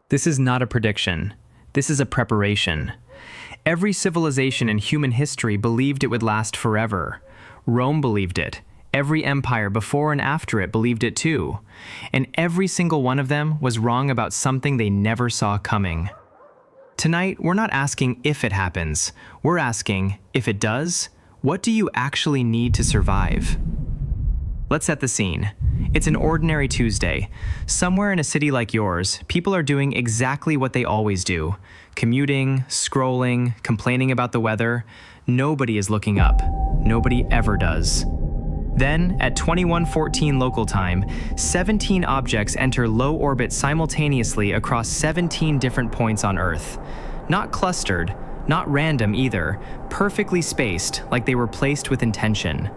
This is not a prediction. This is a preparation. Every civilization in human history believed it would last forever. Rome believed it. Every empire before and after it believed it too. And every single one of them was wrong about something they never saw coming. Tonight, we're not asking if it happens. We're asking, if it does, what do you actually need to survive? Let's set the scene. It's an ordinary Tuesday. Somewhere in a city like yours, people are doing exactly what they always do. Commuting, scrolling, complaining about the weather. Nobody is looking up. Nobody ever does. Then, at 21:14 local time, 17 objects enter low orbit simultaneously across 17 different points on Earth. Not clustered, not random either, perfectly spaced like they were placed with intention.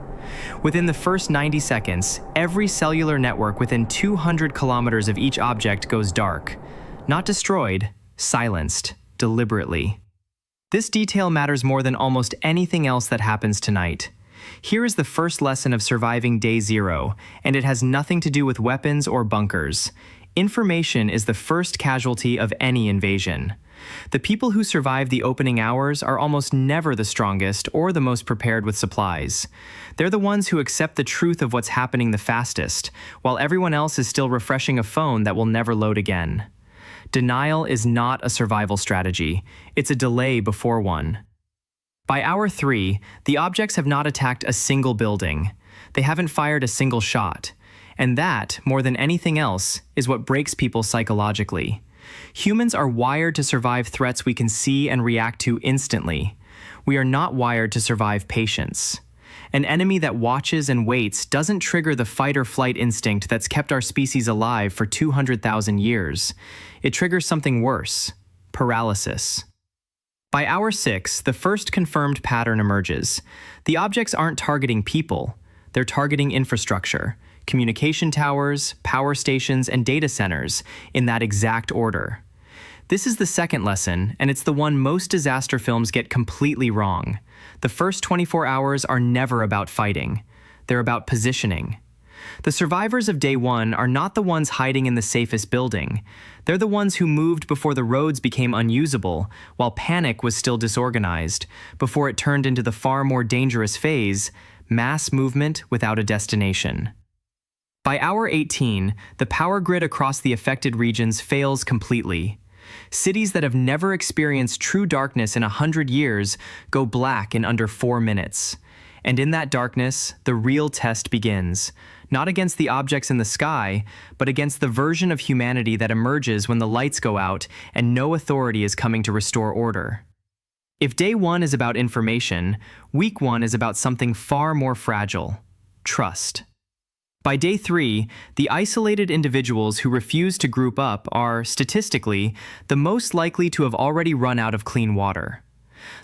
Within the first 90 seconds, every cellular network within 200 kilometers of each object goes dark. Not destroyed, silenced, deliberately. This detail matters more than almost anything else that happens tonight. Here is the first lesson of surviving Day Zero, and it has nothing to do with weapons or bunkers. Information is the first casualty of any invasion. The people who survive the opening hours are almost never the strongest or the most prepared with supplies. They're the ones who accept the truth of what's happening the fastest, while everyone else is still refreshing a phone that will never load again. Denial is not a survival strategy. It's a delay before one. By hour 3, the objects have not attacked a single building. They haven't fired a single shot. And that, more than anything else, is what breaks people psychologically. Humans are wired to survive threats we can see and react to instantly. We are not wired to survive patience. An enemy that watches and waits doesn't trigger the fight-or-flight instinct that's kept our species alive for 200,000 years. It triggers something worse: paralysis. By hour 6, the first confirmed pattern emerges. The objects aren't targeting people. They're targeting infrastructure. Communication towers, power stations, and data centers, in that exact order. This is the second lesson, and it's the one most disaster films get completely wrong. The first 24 hours are never about fighting. They're about positioning. The survivors of Day 1 are not the ones hiding in the safest building. They're the ones who moved before the roads became unusable, while panic was still disorganized, before it turned into the far more dangerous phase: mass movement without a destination. By hour 18, the power grid across the affected regions fails completely. Cities that have never experienced true darkness in 100 years go black in under 4 minutes. And in that darkness, the real test begins, not against the objects in the sky, but against the version of humanity that emerges when the lights go out and no authority is coming to restore order. If Day 1 is about information, Week 1 is about something far more fragile: trust. By Day 3, the isolated individuals who refuse to group up are, statistically, the most likely to have already run out of clean water.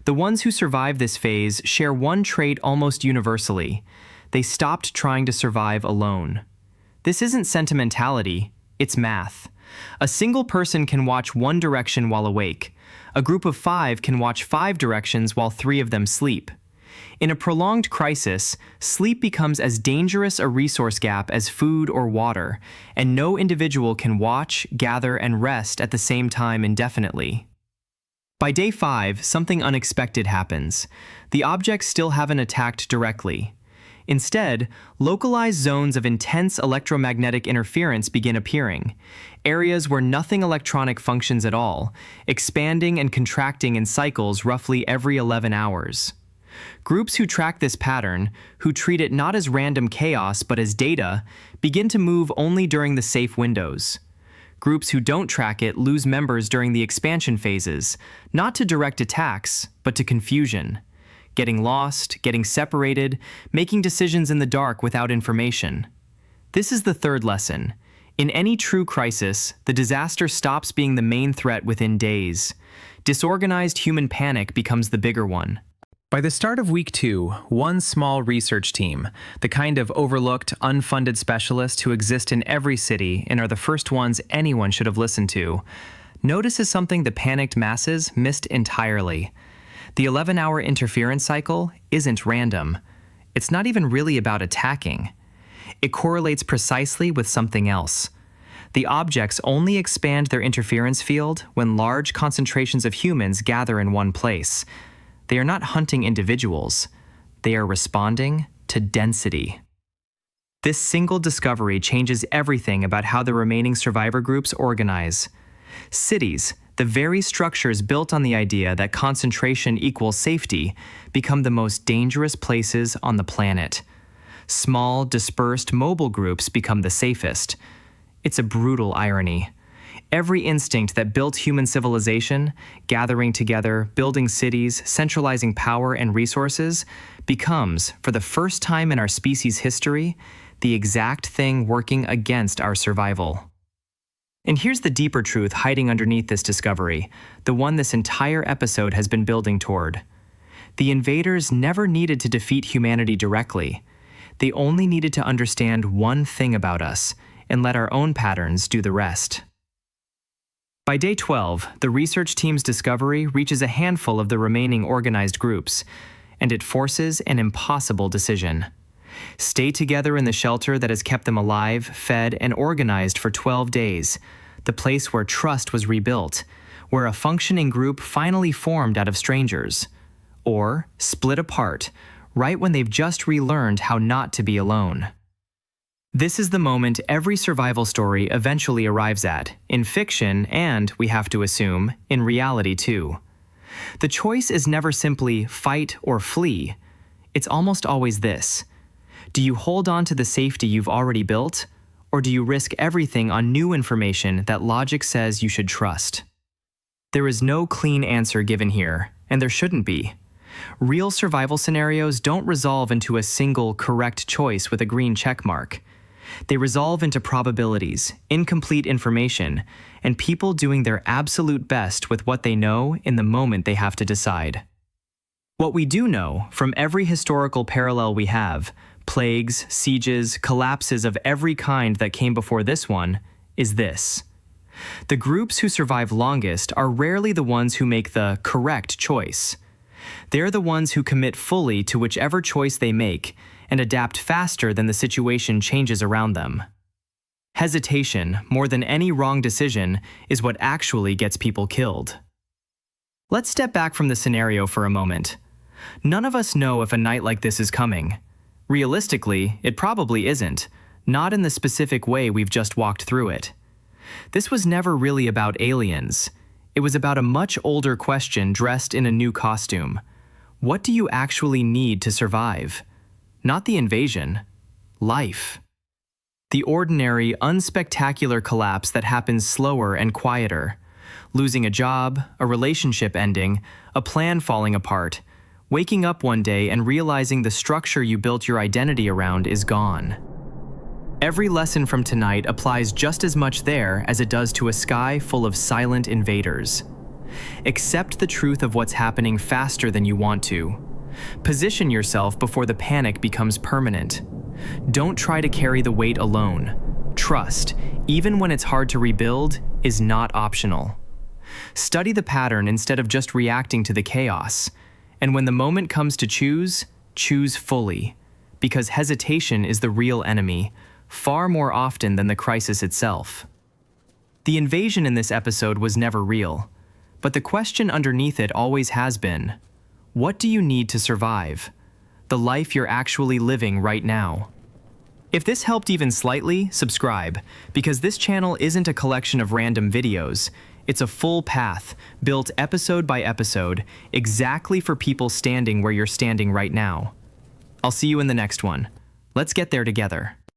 The ones who survive this phase share one trait almost universally: they stopped trying to survive alone. This isn't sentimentality, it's math. A single person can watch one direction while awake. A group of 5 can watch 5 directions while 3 of them sleep. In a prolonged crisis, sleep becomes as dangerous a resource gap as food or water, and no individual can watch, gather, and rest at the same time indefinitely. By Day 5, something unexpected happens. The objects still haven't attacked directly. Instead, localized zones of intense electromagnetic interference begin appearing, areas where nothing electronic functions at all, expanding and contracting in cycles roughly every 11 hours. Groups who track this pattern, who treat it not as random chaos but as data, begin to move only during the safe windows. Groups who don't track it lose members during the expansion phases, not to direct attacks, but to confusion. Getting lost, getting separated, making decisions in the dark without information. This is the third lesson. In any true crisis, the disaster stops being the main threat within days. Disorganized human panic becomes the bigger one. By the start of Week 2, one small research team, the kind of overlooked, unfunded specialists who exist in every city and are the first ones anyone should have listened to, notices something the panicked masses missed entirely. The 11-hour interference cycle isn't random. It's not even really about attacking. It correlates precisely with something else. The objects only expand their interference field when large concentrations of humans gather in one place. They are not hunting individuals. They are responding to density. This single discovery changes everything about how the remaining survivor groups organize. Cities, the very structures built on the idea that concentration equals safety, become the most dangerous places on the planet. Small, dispersed mobile groups become the safest. It's a brutal irony. Every instinct that built human civilization, gathering together, building cities, centralizing power and resources, becomes, for the first time in our species' history, the exact thing working against our survival. And here's the deeper truth hiding underneath this discovery, the one this entire episode has been building toward. The invaders never needed to defeat humanity directly. They only needed to understand one thing about us and let our own patterns do the rest. By day 12, the research team's discovery reaches a handful of the remaining organized groups, and it forces an impossible decision. Stay together in the shelter that has kept them alive, fed, and organized for 12 days, the place where trust was rebuilt, where a functioning group finally formed out of strangers, or split apart, right when they've just relearned how not to be alone. This is the moment every survival story eventually arrives at, in fiction and, we have to assume, in reality too. The choice is never simply fight or flee. It's almost always this. Do you hold on to the safety you've already built, or do you risk everything on new information that logic says you should trust? There is no clean answer given here, and there shouldn't be. Real survival scenarios don't resolve into a single correct choice with a green check mark. They resolve into probabilities, incomplete information, and people doing their absolute best with what they know in the moment they have to decide. What we do know, from every historical parallel we have, plagues, sieges, collapses of every kind that came before this one, is this. The groups who survive longest are rarely the ones who make the correct choice. They're the ones who commit fully to whichever choice they make and adapt faster than the situation changes around them. Hesitation, more than any wrong decision, is what actually gets people killed. Let's step back from the scenario for a moment. None of us know if a night like this is coming. Realistically, it probably isn't, not in the specific way we've just walked through it. This was never really about aliens. It was about a much older question dressed in a new costume. What do you actually need to survive? Not the invasion. Life. The ordinary, unspectacular collapse that happens slower and quieter. Losing a job, a relationship ending, a plan falling apart. Waking up one day and realizing the structure you built your identity around is gone. Every lesson from tonight applies just as much there as it does to a sky full of silent invaders. Accept the truth of what's happening faster than you want to. Position yourself before the panic becomes permanent. Don't try to carry the weight alone. Trust, even when it's hard to rebuild, is not optional. Study the pattern instead of just reacting to the chaos. And when the moment comes to choose, choose fully. Because hesitation is the real enemy, far more often than the crisis itself. The invasion in this episode was never real, but the question underneath it always has been, what do you need to survive? The life you're actually living right now. If this helped even slightly, subscribe, because this channel isn't a collection of random videos. It's a full path, built episode by episode, exactly for people standing where you're standing right now. I'll see you in the next one. Let's get there together.